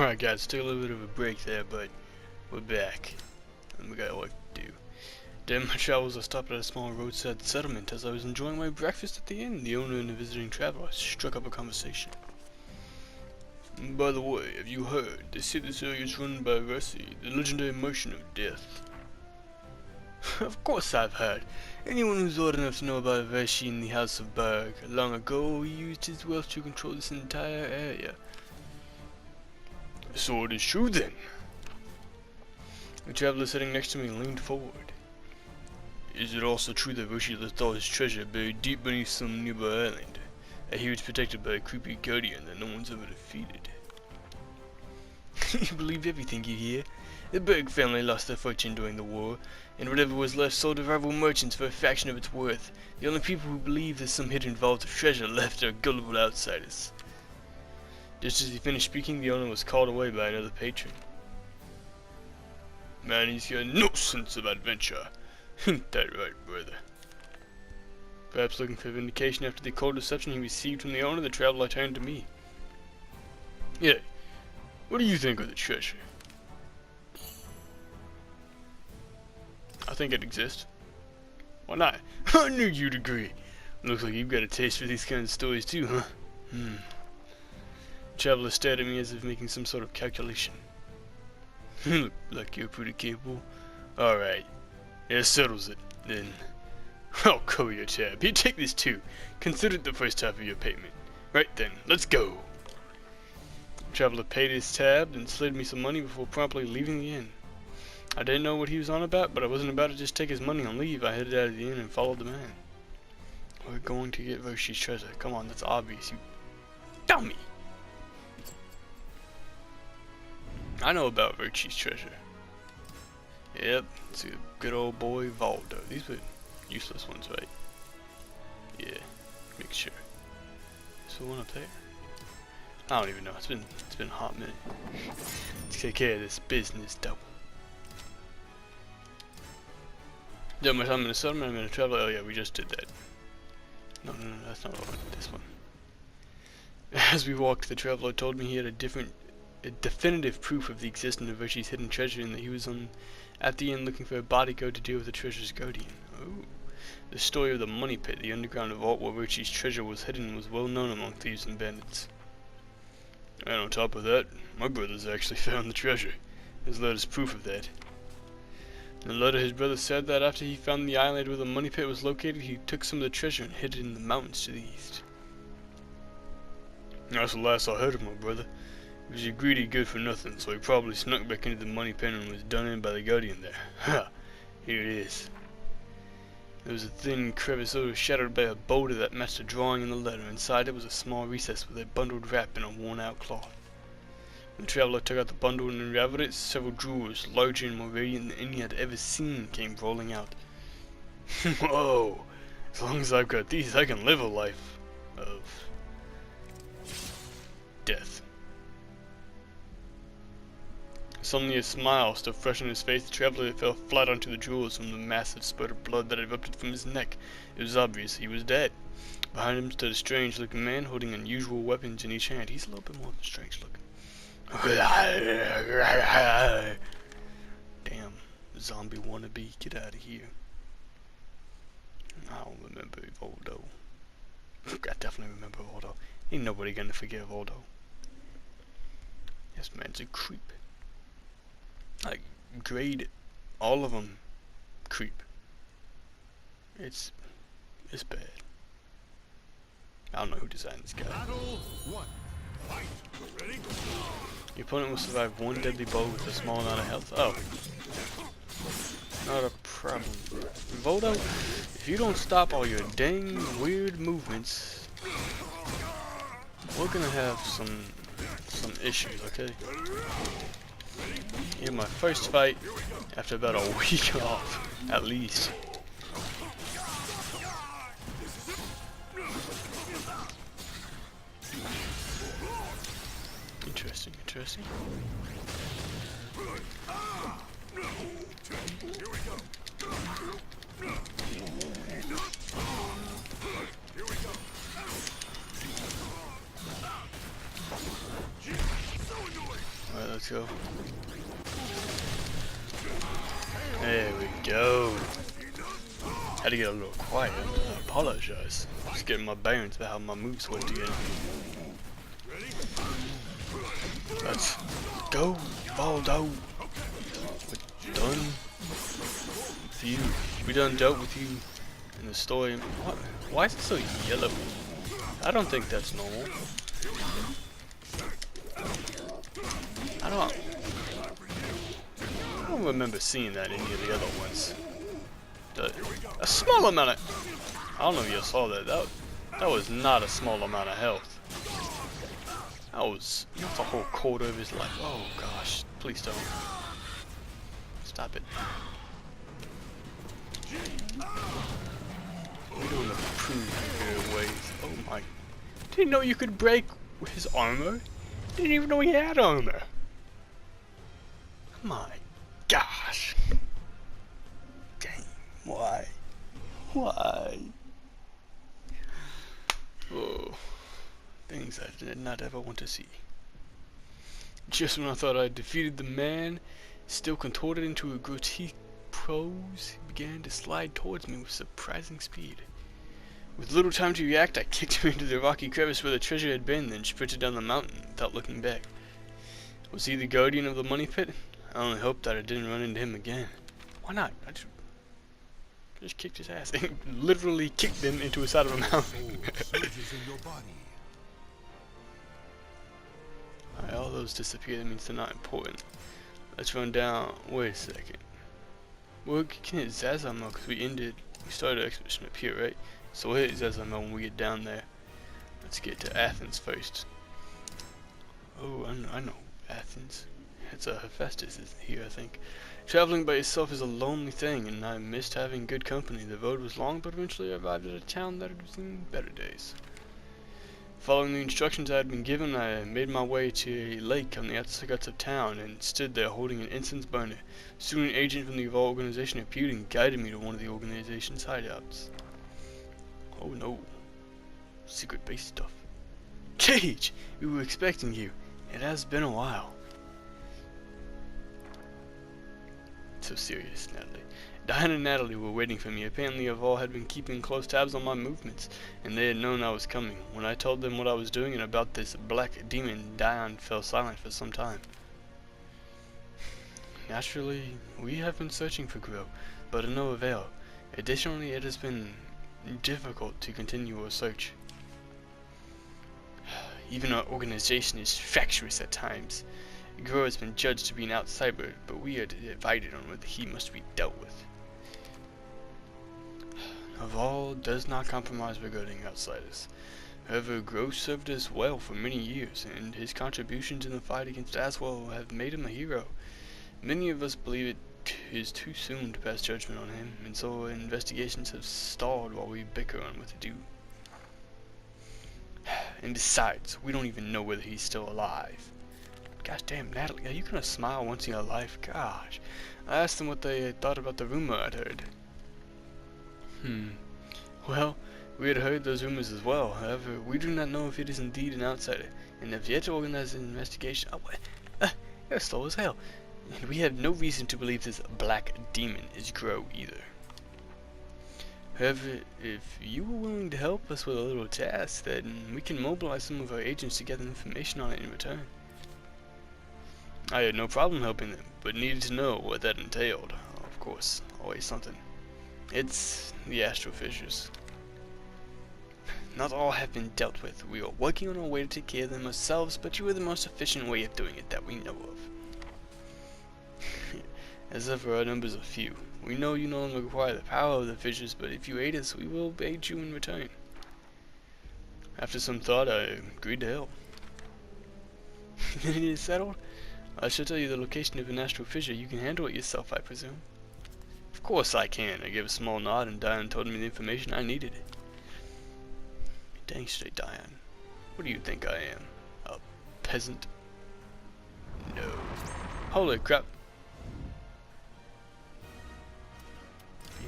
Alright guys, took a little bit of a break there, but we're back. And we got work to do. During my travels, I stopped at a small roadside settlement. As I was enjoying my breakfast at the inn, the owner and the visiting traveler struck up a conversation. By the way, have you heard? They say this area is run by Russi, the legendary merchant of death. Of course I've heard. Anyone who's old enough to know about Russi in the House of Berg. Long ago, he used his wealth to control this entire area. So it is true then. The traveler sitting next to me leaned forward. Is it also true that Roshi left all his treasure buried deep beneath some nearby island? I hear it's protected by a creepy guardian that no one's ever defeated. You believe everything you hear? The Berg family lost their fortune during the war, and whatever was left sold to rival merchants for a fraction of its worth. The only people who believe there's some hidden vault of treasure left are gullible outsiders. Just as he finished speaking, the owner was called away by another patron. Man, he's got no sense of adventure. Ain't that right, brother? Perhaps looking for vindication after the cold reception he received from the owner, the traveler turned to me. Yeah, what do you think of the treasure? I think it exists. Why not? I knew you'd agree. Looks like you've got a taste for these kinds of stories too, huh? The traveler stared at me as if making some sort of calculation. Look like you're pretty capable. Alright, that settles it, then. I'll cover your tab. Here, take this too. Consider it the first half of your payment. Right then, let's go. The traveler paid his tab, then slid me some money before promptly leaving the inn. I didn't know what he was on about, but I wasn't about to just take his money and leave. I headed out of the inn and followed the man. We're going to get Roshi's treasure. Come on, that's obvious, you dummy. I know about Roshi's treasure. Yep, it's a good old boy Valdo. These were useless ones, right? Yeah, make sure. Is there one up there? I don't even know. It's been a hot minute. Let's take care of this business, though. Done my time in the settlement. I'm gonna travel. Oh yeah, we just did that. No, that's not what I wanted. This one. As we walked, the traveler told me he had a definitive proof of the existence of Roshi's hidden treasure, and that he was at the inn looking for a bodyguard to deal with the treasure's guardian. Oh, the story of the money pit, the underground vault where Roshi's treasure was hidden, was well known among thieves and bandits. And on top of that, my brother's actually found the treasure. His letter's proof of that. In the letter, his brother said that after he found the island where the money pit was located, he took some of the treasure and hid it in the mountains to the east. That's the last I heard of my brother. He was a greedy good for nothing, so he probably snuck back into the money pit and was done in by the guardian there. Ha! Here it is. There was a thin crevice overshadowed by a boulder that matched a drawing in the letter. Inside it was a small recess with a bundled wrap in a worn-out cloth. When the traveler took out the bundle and unraveled it, several jewels, larger and more radiant than any I'd ever seen, came rolling out. Whoa! As long as I've got these, I can live a life of death. Suddenly a smile still fresh on his face. The traveler fell flat onto the jewels from the massive spurt of blood that erupted from his neck. It was obvious he was dead. Behind him stood a strange-looking man holding unusual weapons in each hand. He's a little bit more than strange-looking. Damn, zombie wannabe, get out of here. I don't remember Voldo. I definitely remember Voldo. Ain't nobody gonna forget Voldo. This man's a creep. Like, grade all of them creep. It's bad. I don't know who designed this guy. Your opponent will survive one deadly blow with a small amount of health. Oh. Not a problem. Voldo, if you don't stop all your dang weird movements, we're gonna have some issues, okay? Yeah, my first fight after about a week off, at least. Interesting. Alright, let's go. There we go. Had to get a little quiet. I apologize. Just getting my bearings about how my moves work together. Let's go, Valdo. We're done with you. We done dealt with you in the story. What? Why is it so yellow? I don't think that's normal. I don't remember seeing that in any of the other ones. A small amount of... I don't know if you saw that. That was not a small amount of health. That was a whole quarter of his life. Oh gosh, please don't. Stop it. We don't approve your ways. Oh my. Didn't know you could break his armor. Didn't even know he had armor. My gosh. Dang. Why? Why? Oh. Things I did not ever want to see. Just when I thought I had defeated the man, still contorted into a grotesque pose, he began to slide towards me with surprising speed. With little time to react, I kicked him into the rocky crevice where the treasure had been, then sprinted down the mountain without looking back. Was he the guardian of the money pit? I only hoped that I didn't run into him again. Why not? I just kicked his ass. Literally kicked him into the side of a mountain. Alright, all those disappear. That means they're not important. Let's run down. Wait a second. We're gonna hit Zazamo because we started our expedition up here, right? So we'll hit Zazamo when we get down there. Let's get to Athens first. Oh, I know Athens. It's Hephaestus is here, I think. Traveling by yourself is a lonely thing, and I missed having good company. The road was long, but eventually I arrived at a town that had seen better days. Following the instructions I had been given, I made my way to a lake on the outskirts of town and stood there holding an incense burner. Soon an agent from the aval organization appeared and guided me to one of the organization's hideouts. Oh no. Secret base stuff. Cage! We were expecting you. It has been a while. So serious, Natalie. Diane and Natalie were waiting for me. Apparently aval had been keeping close tabs on my movements, and they had known I was coming. When I told them what I was doing and about this black demon, Diane fell silent for some time. Naturally, we have been searching for groh, but to no avail. Additionally, it has been difficult to continue our search. Even our organization is fractious at times. Groh has been judged to be an outsider, but we are divided on whether he must be dealt with. Aval does not compromise regarding outsiders. However, groh served us well for many years, and his contributions in the fight against Aswell have made him a hero. Many of us believe it is too soon to pass judgment on him, and so investigations have stalled while we bicker on what to do. And besides, we don't even know whether he's still alive. Gosh damn, Natalie, are you gonna smile once in your life? Gosh. I asked them what they thought about the rumor I'd heard. Well, we had heard those rumors as well. However, we do not know if it is indeed an outsider, and have yet to organize an investigation. Oh, what? You're slow as hell. And we have no reason to believe this black demon is groh either. However, if you were willing to help us with a little task, then we can mobilize some of our agents to gather information on it in return. I had no problem helping them, but needed to know what that entailed. Of course, always something. It's the astral fissures. Not all have been dealt with. We are working on our way to take care of them ourselves, but you are the most efficient way of doing it that we know of. As ever, our numbers are few. We know you no longer require the power of the fissures, but if you aid us, we will aid you in return. After some thought, I agreed to help. Then it is settled? I shall tell you the location of an astral fissure. You can handle it yourself, I presume. Of course I can. I gave a small nod, and Diane told me the information I needed. Dang straight, Diane. What do you think I am? A peasant? No. Holy crap.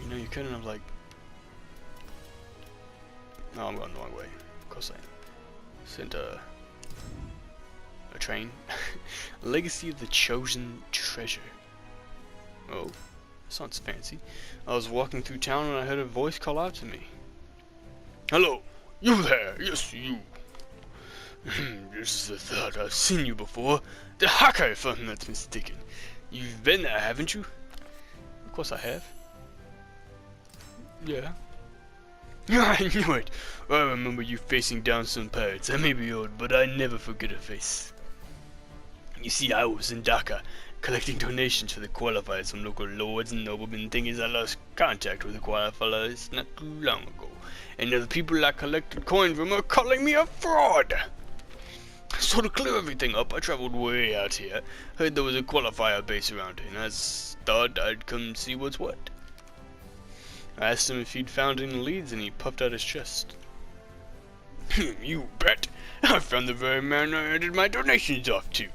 You know, you're kind of like... No, I'm going the wrong way. Of course I am. Sent A train. Legacy of the Chosen Treasure. Oh, sounds fancy. I was walking through town and I heard a voice call out to me. Hello, you there? Yes, you. This is the thought. I've seen you before. The hacker, if I'm not mistaken. You've been there, haven't you? Of course I have. Yeah. I knew it. I remember you facing down some pirates. I may be old, but I never forget a face. You see, I was in Dhaka, collecting donations for the qualifiers from local lords and noblemen. Thing is, I lost contact with the qualifiers not too long ago, and now the people I collected coin from are calling me a fraud. So to clear everything up, I traveled way out here. Heard there was a qualifier base around here, and I thought I'd come see what's what. I asked him if he'd found any leads, and he puffed out his chest. You bet! I found the very man I handed my donations off to.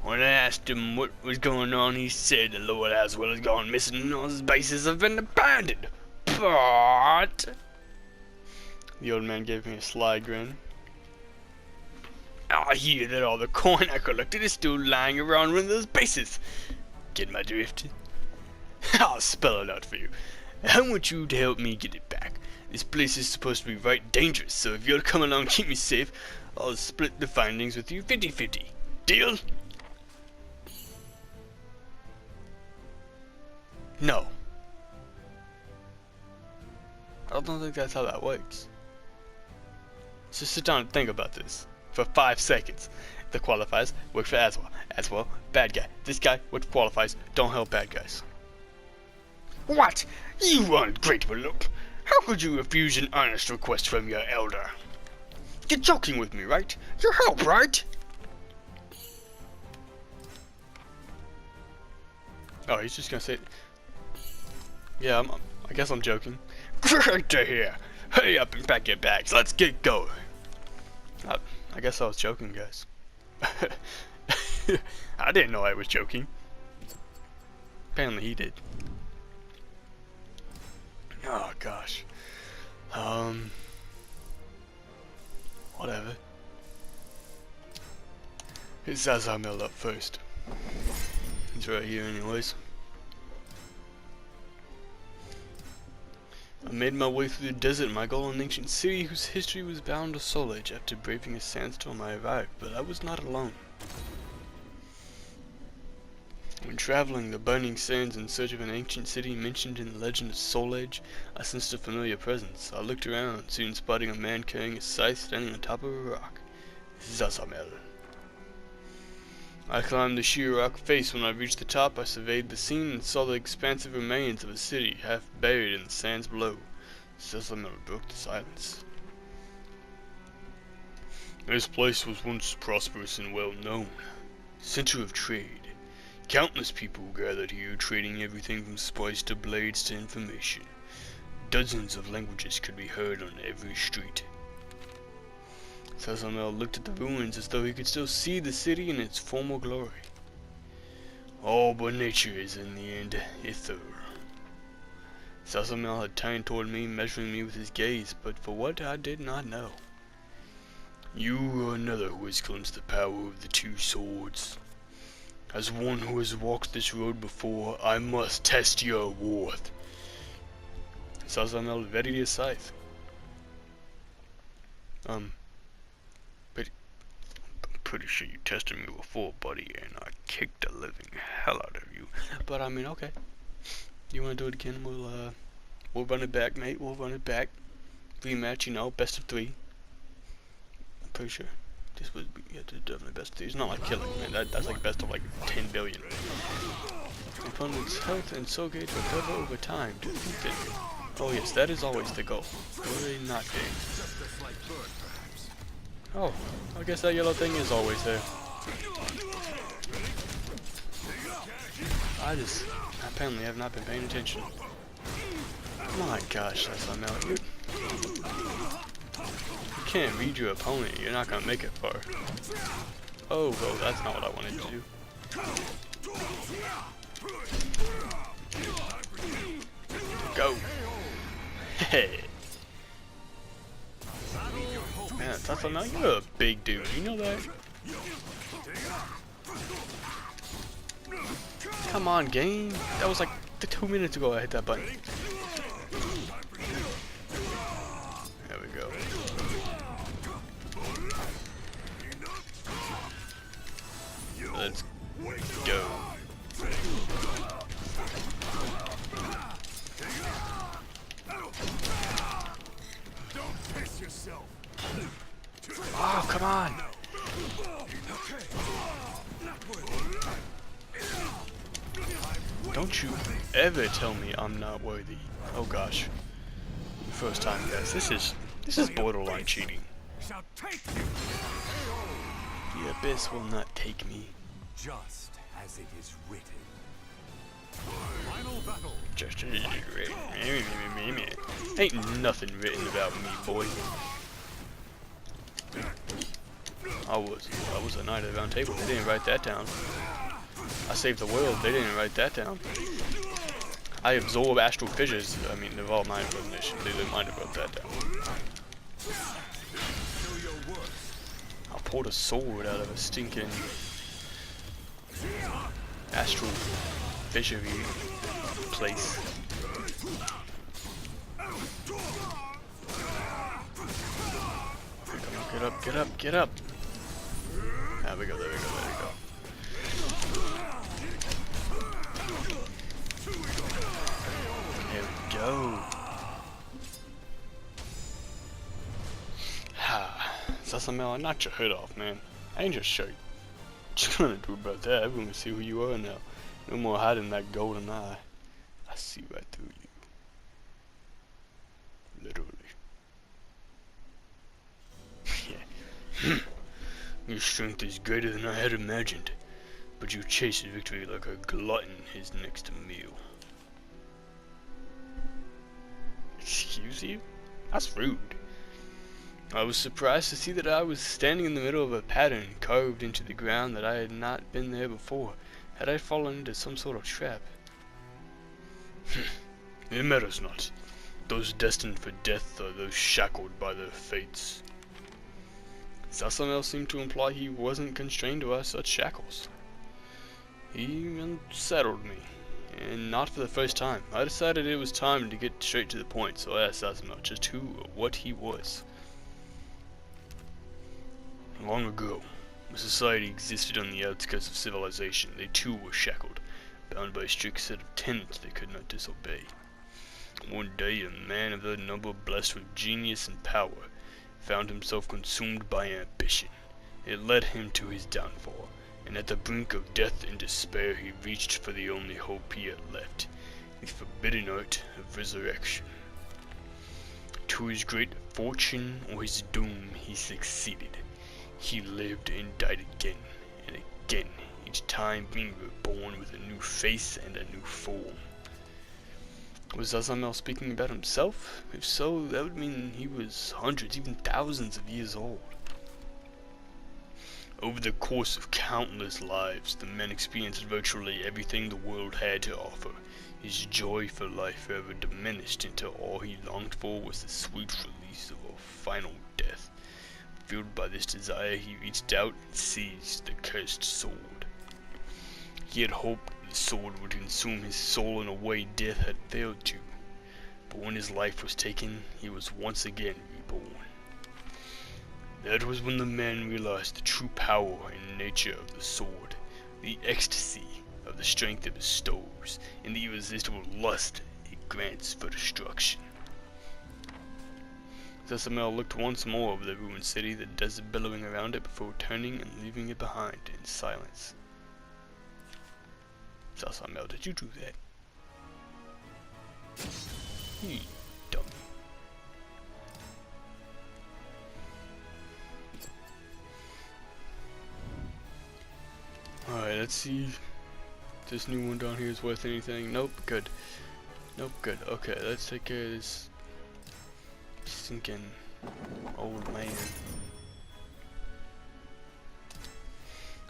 When I asked him what was going on, he said the Lord Aswell has gone missing and all his bases have been abandoned. But... The old man gave me a sly grin. I hear that all the coin I collected is still lying around one of those bases. Get my drift? I'll spell it out for you. I want you to help me get it back. This place is supposed to be right dangerous, so if you'll come along and keep me safe, I'll split the findings with you 50-50. Deal? No. I don't think that's how that works. So sit down and think about this. For 5 seconds. The qualifiers work for Aswell. Aswell, bad guy. This guy, which qualifies, don't help bad guys. What? You ungrateful look. How could you refuse an honest request from your elder? You're joking with me, right? You help, right? Oh, he's just gonna say... Yeah, I guess I'm joking. Great to hear. Hurry up and pack your bags. Let's get going. I guess I was joking, guys. I didn't know I was joking. Apparently he did. Oh gosh. Whatever. It says I mailed up first. He's right here anyways. I made my way through the desert, my goal an ancient city whose history was bound to Soul Age. After braving a sandstorm I arrived, but I was not alone. When traveling the burning sands in search of an ancient city mentioned in the legend of Soul Age, I sensed a familiar presence. I looked around, soon spotting a man carrying a scythe standing on top of a rock. Zasamel. I climbed the sheer rock face. When I reached the top, I surveyed the scene and saw the expansive remains of a city, half buried in the sands below. Zasamel broke the silence. This place was once prosperous and well known. Center of trade. Countless people gathered here, trading everything from spice to blades to information. Dozens of languages could be heard on every street. Zasamel looked at the ruins as though he could still see the city in its former glory. All but nature is in the end ether. Zasamel had turned toward me, measuring me with his gaze, but for what I did not know. You are another who has glimpsed the power of the two swords. As one who has walked this road before, I must test your worth. Zasamel readied his scythe. Pretty sure you tested me before, buddy, and I kicked the living hell out of you. But I mean, okay. You wanna do it again? We'll run it back, mate. We'll run it back. Rematch, you know, best of 3. I'm pretty sure this would be definitely best of 3. It's not like killing, man. That's like best of like 10 billion. The opponent's health and soul gauge recover over time. Oh yes, that is always the goal. What are they not doing? Oh, I guess that yellow thing is always there. I apparently have not been paying attention. My gosh, that's unreal. You can't read your opponent, you're not gonna make it far. Oh, well, that's not what I wanted to do. Go! Hey! Man, Zasamel, you're a big dude, you know that? Come on, game. That was like 2 minutes ago I hit that button. There we go. Let's go. Oh, come on. Don't you ever tell me I'm not worthy. Oh gosh. First time, guys. This is borderline cheating. The abyss will not take me. Just as it is written. Final battle. Just as it is written. Ain't nothing written about me, boy. I was a knight of the round table. They didn't write that down. I saved the world. They didn't write that down. I absorb astral fissures. I mean, they're all mind recognition. They might have wrote that down. I pulled a sword out of a stinking astral fishery place. Come on, get up, get up, get up. There we go, there we go, there we go. There we go. Ha. Sasamel, I knocked your head off, man. I ain't just shirt. What you gonna do about that? Everyone can see who you are now. No more hiding that golden eye. I see right through you. Literally. Yeah. Your strength is greater than I had imagined, but you chased victory like a glutton his next meal. Excuse you? That's rude. I was surprised to see that I was standing in the middle of a pattern carved into the ground that I had not been there before. Had I fallen into some sort of trap? It matters not. Those destined for death are those shackled by their fates. Sasamel seemed to imply he wasn't constrained by such shackles. He unsettled me, and not for the first time. I decided it was time to get straight to the point, so I asked Sasamel just who or what he was. Long ago, a society existed on the outskirts of civilization. They too were shackled, bound by a strict set of tenets they could not disobey. One day, a man of their number, blessed with genius and power, found himself consumed by ambition. It led him to his downfall, and at the brink of death and despair he reached for the only hope he had left, the forbidden art of resurrection. To his great fortune or his doom, he succeeded. He lived and died again and again, each time being reborn with a new face and a new form. Was Sasamel speaking about himself? If so, that would mean he was hundreds, even thousands of years old. Over the course of countless lives, the man experienced virtually everything the world had to offer. His joy for life forever diminished until all he longed for was the sweet release of a final death. Fueled by this desire, he reached out and seized the cursed sword. He had hoped the sword would consume his soul in a way death had failed to. But when his life was taken, he was once again reborn. That was when the man realized the true power and nature of the sword, the ecstasy of the strength it bestows, and the irresistible lust it grants for destruction. Sasamel looked once more over the ruined city, the desert billowing around it, before turning and leaving it behind in silence. Sasamel, did you do that? You dummy. Alright, let's see if this new one down here is worth anything. Nope, good. Nope, good. Okay, let's take care of this stinking old man.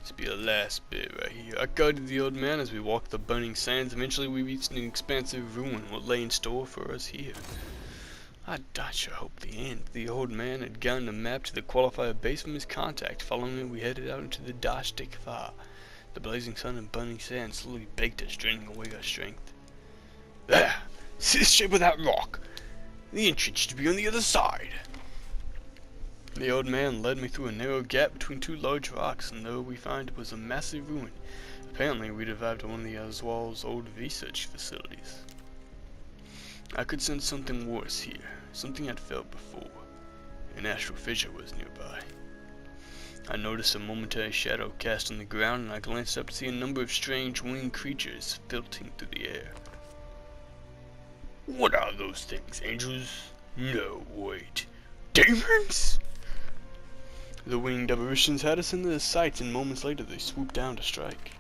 This be the last bit right here. I guided the old man as we walked the burning sands. Eventually we reached an expansive ruin. What lay in store for us here? I sure hope the end. The old man had gotten the map to the qualifier base from his contact. Following it, we headed out into the Dastic fire. The blazing sun and burning sand slowly baked us, draining away our strength. There! See the shape of that rock? The entrance should be on the other side. The old man led me through a narrow gap between two large rocks, and there we found it was a massive ruin. Apparently, we'd arrived at one of the Aswal's old research facilities. I could sense something worse here, something I'd felt before. An astral fissure was nearby. I noticed a momentary shadow cast on the ground, and I glanced up to see a number of strange winged creatures filtering through the air. What are those things, angels? No, wait. Demons? The winged apparitions had us in their sights, and moments later they swooped down to strike.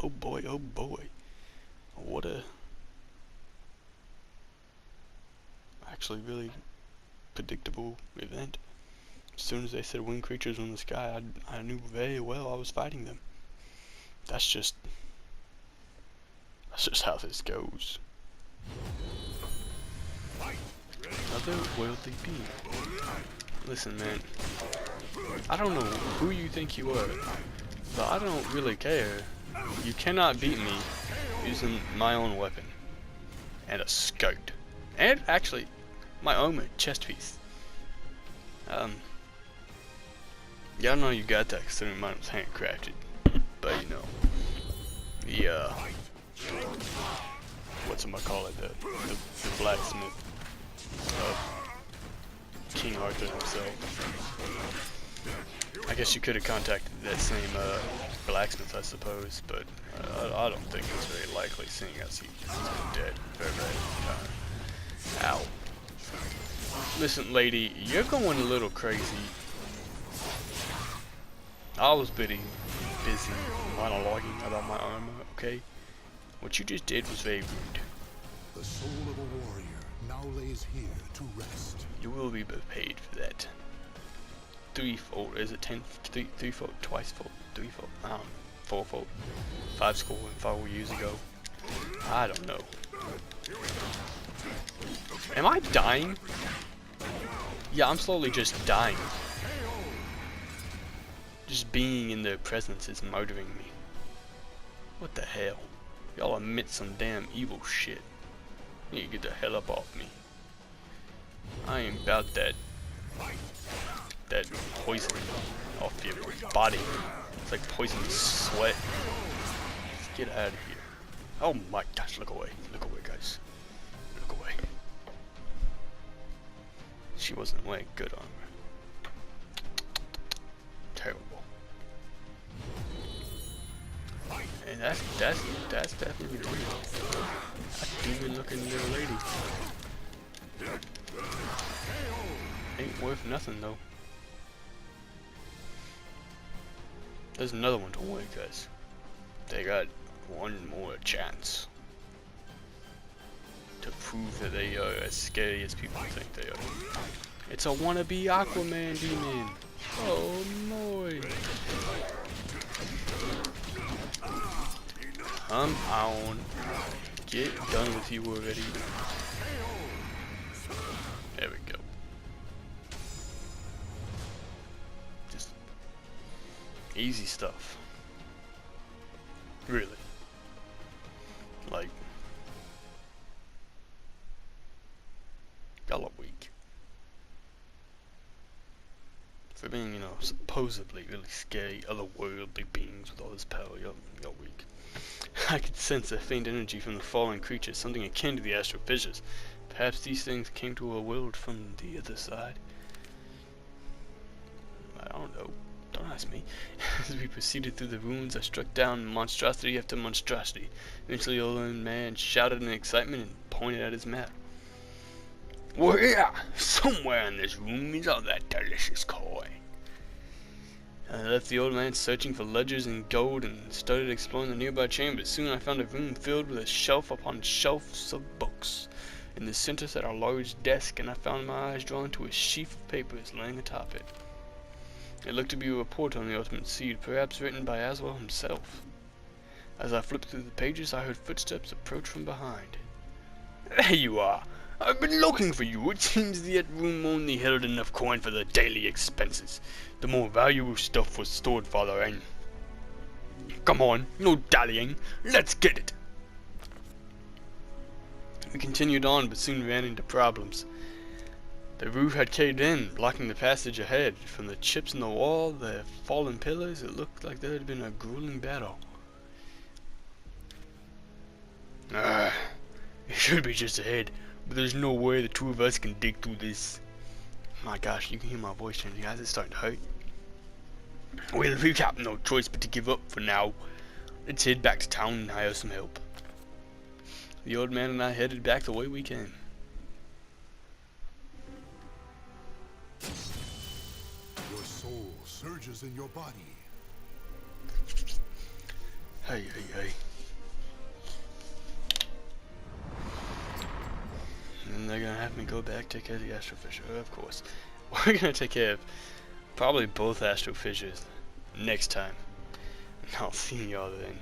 Oh boy, oh boy. What a... actually really predictable event. As soon as they said winged creatures in the sky, I knew very well I was fighting them. That's just how this goes. Otherworldly being. Listen, man. I don't know who you think you are, but I don't really care. You cannot beat me using my own weapon and a skirt, and actually my armor chest piece. Yeah, I know you got that considering mine was handcrafted, but you know, the whatchamacallit, the blacksmith of King Arthur himself. I guess you could have contacted that same blacksmith, I suppose, but I don't think it's very likely, seeing as he's been dead for a very long time. Ow. Listen, lady, you're going a little crazy. I was busy monologuing about my armor, okay? What you just did was very rude. The soul of a warrior now lays here to rest. You will be paid for that. Threefold, is it threefold, twicefold, threefold, fourfold, 5 score and 5 years ago. I don't know. Am I dying? Yeah, I'm slowly just dying. Just being in their presence is murdering me. What the hell? Y'all admit some damn evil shit. You need to get the hell up off me. I ain't about that poison off your body. It's like poison sweat. Let's get out of here. Oh my gosh, look away. Look away, guys. Look away. She wasn't wearing good armor. Terrible. And that's definitely a demon looking little lady. Ain't worth nothing though. There's another one, don't worry guys. They got one more chance to prove that they are as scary as people think they are. It's a wannabe Aquaman demon. Oh boy. Come on. Get done with you already. There we go. Just easy stuff. Really. Like, y'all are weak. For being, you know, supposedly really scary otherworldly beings with all this power, y'all weak. I could sense a faint energy from the fallen creatures, something akin to the astral fissures. Perhaps these things came to our world from the other side. I don't know. Don't ask me. As we proceeded through the ruins, I struck down monstrosity after monstrosity. Eventually, the old man shouted in excitement and pointed at his map. Well, yeah, somewhere in this room is all that delicious coin. I left the old man searching for ledgers and gold and started exploring the nearby chambers. Soon I found a room filled with a shelf upon shelves of books. In the center sat a large desk, and I found my eyes drawn to a sheaf of papers laying atop it. It looked to be a report on the Ultimate Seed, perhaps written by Aswal himself. As I flipped through the pages, I heard footsteps approach from behind. There you are! I've been looking for you. It seems that room only held enough coin for the daily expenses. The more valuable stuff was stored farther in. Come on, no dallying. Let's get it. We continued on, but soon ran into problems. The roof had caved in, blocking the passage ahead. From the chips in the wall, the fallen pillars, it looked like there had been a grueling battle. It should be just ahead, but there's no way the two of us can dig through this. My gosh, you can hear my voice changing, guys. It's starting to hurt. Well, we have no choice but to give up for now. Let's head back to town and hire some help. The old man and I headed back the way we came. Your soul surges in your body. Hey, hey, hey. And they're gonna have me go back take care of the astrofisher, of course. We're gonna take care of probably both astrofishers next time. And I'll see y'all then.